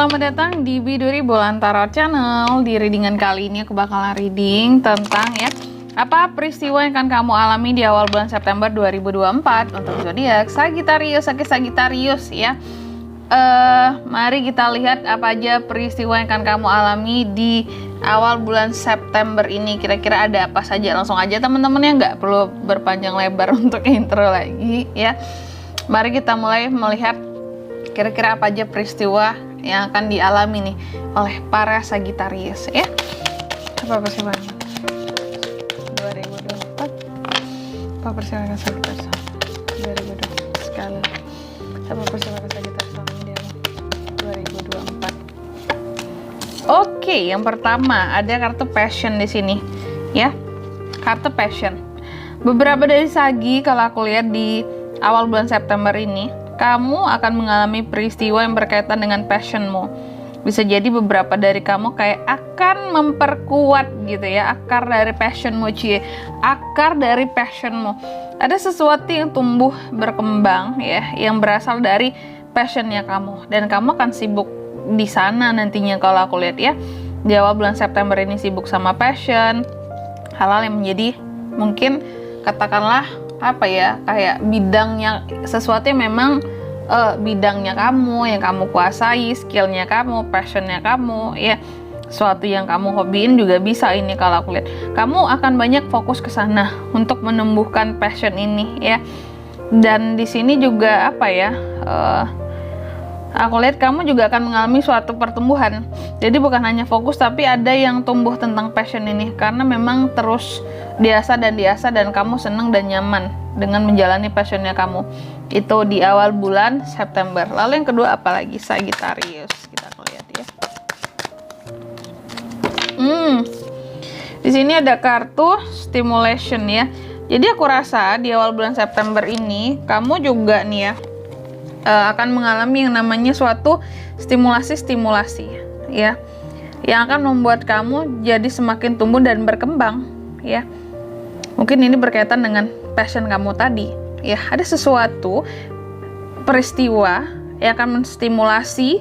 Selamat datang di Biduri Bolan Tarot Channel. Di readingan kali ini aku bakalan reading tentang apa peristiwa yang akan kamu alami di awal bulan September 2024 untuk zodiak Sagittarius ya. Mari kita lihat apa aja peristiwa yang akan kamu alami di awal bulan September ini. Kira-kira ada apa saja? Langsung aja teman-teman ya, nggak perlu berpanjang lebar untuk intro lagi ya. Mari kita mulai melihat kira-kira apa aja peristiwa yang akan dialami nih oleh para Sagittarius ya. Apa persiapannya 2024? Apa persiapan Sagittarius 2024 sekali? Apa persiapan Sagittarius di 2024? Oke, yang pertama ada kartu passion di sini ya. Kartu passion. Beberapa dari Sagi kalau aku lihat di awal bulan September ini, kamu akan mengalami peristiwa yang berkaitan dengan passionmu. Bisa jadi beberapa dari kamu kayak akan memperkuat gitu ya, akar dari passionmu, akar dari passionmu. Ada sesuatu yang tumbuh berkembang ya, yang berasal dari passionnya kamu, dan kamu akan sibuk di sana nantinya kalau aku lihat ya. Di awal bulan September ini sibuk sama passion, hal-hal yang menjadi mungkin katakanlah apa ya, kayak bidangnya, sesuatu yang memang bidangnya kamu, yang kamu kuasai, skillnya kamu, passionnya kamu ya, sesuatu yang kamu hobiin juga bisa ini kalau aku lihat. Kamu akan banyak fokus ke sana untuk menumbuhkan passion ini ya. Dan di sini juga apa ya, aku lihat kamu juga akan mengalami suatu pertumbuhan. Jadi bukan hanya fokus, tapi ada yang tumbuh tentang passion ini, karena memang terus diasah dan kamu senang dan nyaman dengan menjalani passionnya kamu. Itu di awal bulan September. Lalu yang kedua apa lagi? Sagittarius. Kita lihat ya. Di sini ada kartu stimulation ya. Jadi aku rasa di awal bulan September ini kamu juga nih ya akan mengalami yang namanya suatu stimulasi ya, yang akan membuat kamu jadi semakin tumbuh dan berkembang ya. Mungkin ini berkaitan dengan passion kamu tadi ya. Ada sesuatu peristiwa yang akan menstimulasi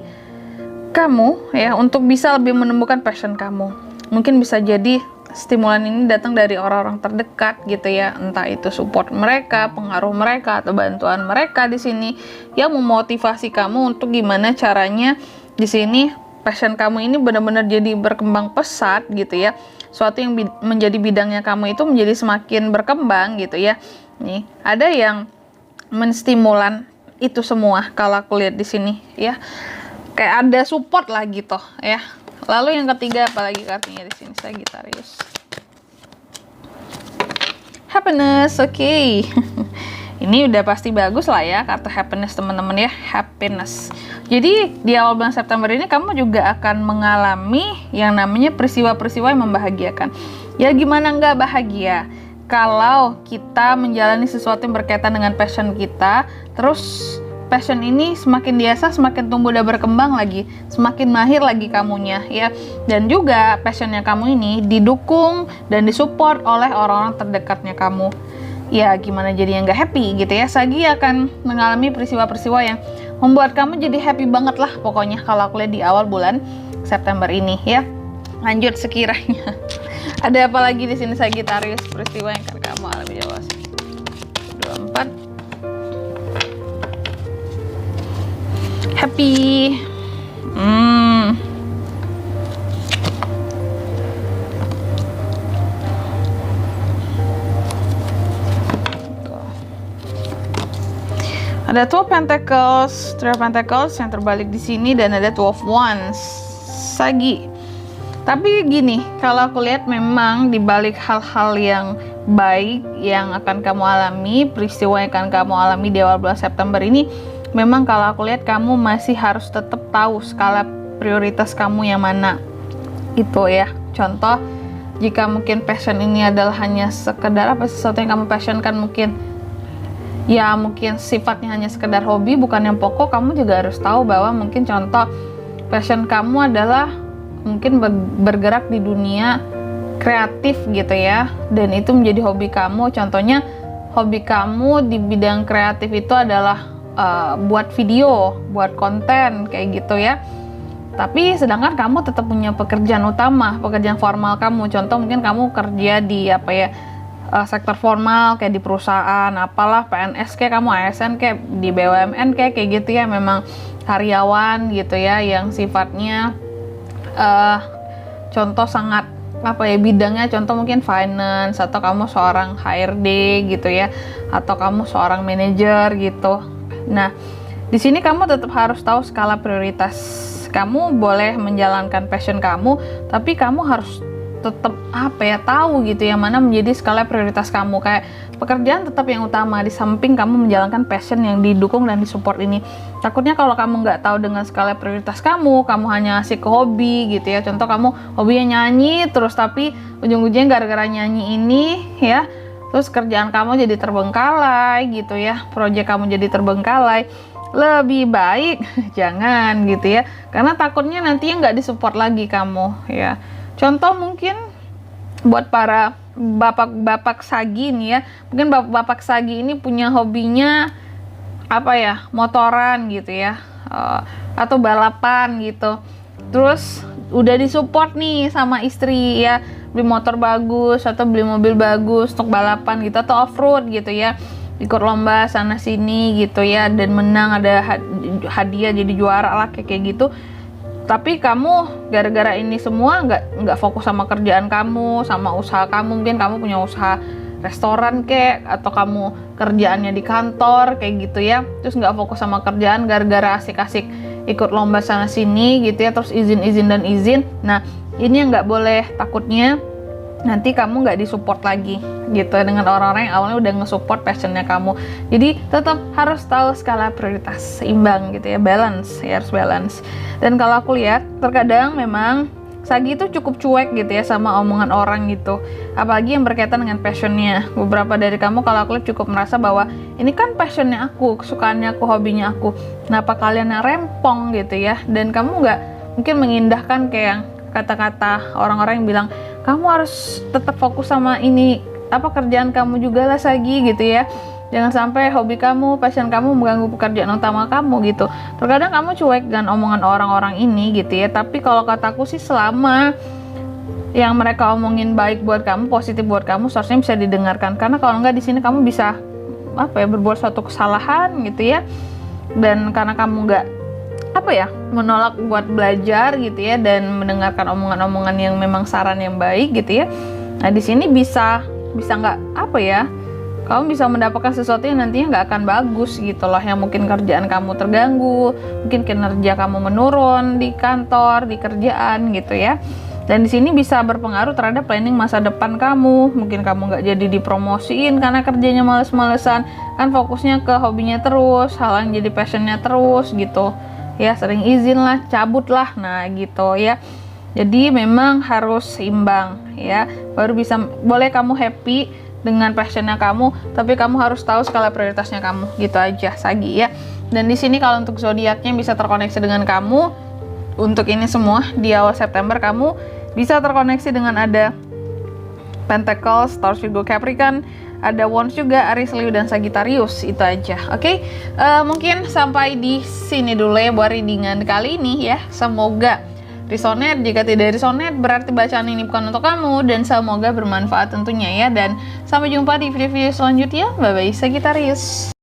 kamu ya untuk bisa lebih menemukan passion kamu. Mungkin bisa jadi stimulan ini datang dari orang-orang terdekat gitu ya, entah itu support mereka, pengaruh mereka, atau bantuan mereka di sini yang memotivasi kamu untuk gimana caranya di sini passion kamu ini benar-benar jadi berkembang pesat gitu ya. Suatu yang menjadi bidangnya kamu itu menjadi semakin berkembang gitu ya. Nih, ada yang menstimulan itu semua kalau aku lihat di sini ya. Kayak ada support lah gitu ya. Lalu yang ketiga apalagi kartunya di sini Sagittarius. Happiness, oke. Ini udah pasti bagus lah ya kartu happiness teman-teman ya, happiness. Jadi di awal bulan September ini kamu juga akan mengalami yang namanya peristiwa-peristiwa yang membahagiakan. Ya gimana nggak bahagia kalau kita menjalani sesuatu yang berkaitan dengan passion kita, terus passion ini semakin diasah, semakin tumbuh dan berkembang lagi, semakin mahir lagi kamunya ya. Dan juga passionnya kamu ini didukung dan disupport oleh orang-orang terdekatnya kamu. Ya gimana jadinya nggak happy gitu ya. Sagi akan mengalami peristiwa-peristiwa yang membuat kamu jadi happy banget lah pokoknya kalau aku lihat di awal bulan September ini ya. Lanjut sekiranya ada apa lagi di sini Sagittarius, peristiwa yang akan kamu alami di awal 24. Happy. Ada Two of Pentacles, Three of Pentacles yang terbalik di sini, dan ada Two of Wands. Sagi. Tapi gini, kalau aku lihat memang dibalik hal-hal yang baik yang akan kamu alami, peristiwa yang akan kamu alami di awal bulan September ini, memang kalau aku lihat kamu masih harus tetap tahu skala prioritas kamu yang mana itu ya. Contoh, jika mungkin passion ini adalah hanya sekedar sesuatu yang kamu passionkan, mungkin sifatnya hanya sekedar hobi bukan yang pokok, kamu juga harus tahu bahwa mungkin contoh passion kamu adalah mungkin bergerak di dunia kreatif gitu ya, dan itu menjadi hobi kamu. Contohnya hobi kamu di bidang kreatif itu adalah buat video, buat konten kayak gitu ya. Tapi sedangkan kamu tetap punya pekerjaan utama, pekerjaan formal kamu. Contoh mungkin kamu kerja di sektor formal kayak di perusahaan, apalah PNS kayak kamu, ASN kayak di BUMN kayak gitu ya, memang karyawan gitu ya, yang sifatnya contoh sangat bidangnya, contoh mungkin finance, atau kamu seorang HRD gitu ya, atau kamu seorang manajer gitu. Nah, di sini kamu tetap harus tahu skala prioritas. Kamu boleh menjalankan passion kamu, tapi kamu harus tetap tahu gitu ya, mana menjadi skala prioritas kamu. Kayak pekerjaan tetap yang utama, di samping kamu menjalankan passion yang didukung dan disupport ini. Takutnya kalau kamu nggak tahu dengan skala prioritas kamu hanya asik ke hobi gitu ya. Contoh kamu hobinya nyanyi terus, tapi ujung-ujungnya gara-gara nyanyi ini ya, terus kerjaan kamu jadi terbengkalai gitu ya, proyek kamu jadi terbengkalai. Lebih baik jangan gitu ya, karena takutnya nantinya nggak disupport lagi kamu ya. Contoh mungkin buat para bapak-bapak sagi nih ya, mungkin bapak-bapak sagi ini punya hobinya motoran gitu ya, atau balapan gitu. Terus udah disupport nih sama istri ya, beli motor bagus atau beli mobil bagus untuk balapan gitu, atau off-road gitu ya, ikut lomba sana sini gitu ya, dan menang, ada hadiah jadi juara lah kayak gitu. Tapi kamu gara-gara ini semua nggak fokus sama kerjaan kamu, sama usaha kamu. Mungkin kamu punya usaha restoran kek, atau kamu kerjaannya di kantor kayak gitu ya, terus nggak fokus sama kerjaan gara-gara asik-asik ikut lomba sana sini gitu ya, terus izin. Nah, ini yang nggak boleh. Takutnya nanti kamu nggak disupport lagi gitu dengan orang-orang yang awalnya udah nge-support passionnya kamu. Jadi tetap harus tahu skala prioritas, seimbang gitu ya, balance ya, harus balance. Dan kalau aku lihat terkadang memang Sagi itu cukup cuek gitu ya sama omongan orang gitu, apalagi yang berkaitan dengan passionnya. Beberapa dari kamu kalau aku lihat cukup merasa bahwa ini kan passionnya aku, kesukaannya aku, hobinya aku, kenapa kalian yang rempong gitu ya. Dan kamu nggak mungkin mengindahkan kayak kata-kata orang-orang yang bilang kamu harus tetap fokus sama ini kerjaan kamu juga lah Sagi gitu ya. Jangan sampai hobi kamu, passion kamu mengganggu pekerjaan utama kamu gitu. Terkadang kamu cuek dengan omongan orang-orang ini gitu ya. Tapi kalau kataku sih, selama yang mereka omongin baik buat kamu, positif buat kamu, seharusnya bisa didengarkan. Karena kalau enggak, di sini kamu bisa berbuat suatu kesalahan gitu ya. Dan karena kamu enggak menolak buat belajar gitu ya, dan mendengarkan omongan-omongan yang memang saran yang baik gitu ya. Nah, di sini bisa kamu bisa mendapatkan sesuatu yang nantinya nggak akan bagus gitu loh, yang mungkin kerjaan kamu terganggu, mungkin kinerja kamu menurun di kantor, di kerjaan gitu ya. Dan di sini bisa berpengaruh terhadap planning masa depan kamu. Mungkin kamu nggak jadi dipromosiin karena kerjanya males-malesan, kan fokusnya ke hobinya terus, hal yang jadi passionnya terus gitu ya, sering izin lah, cabut lah, nah gitu ya. Jadi memang harus seimbang ya, baru boleh kamu happy dengan passionnya kamu, tapi kamu harus tahu skala prioritasnya kamu, gitu aja Sagi ya. Dan di sini kalau untuk zodiaknya bisa terkoneksi dengan kamu, untuk ini semua di awal September kamu bisa terkoneksi dengan ada Pentacles, Taurus, Virgo, Capricorn, ada Wands juga, Aries, Leo, dan Sagittarius. Itu aja, oke? Mungkin sampai di sini dulu ya buat readingan kali ini ya. Semoga resonate. Jika tidak resonate, berarti bacaan ini bukan untuk kamu, dan semoga bermanfaat tentunya ya. Dan sampai jumpa di video-video selanjutnya. Bye bye Sagittarius.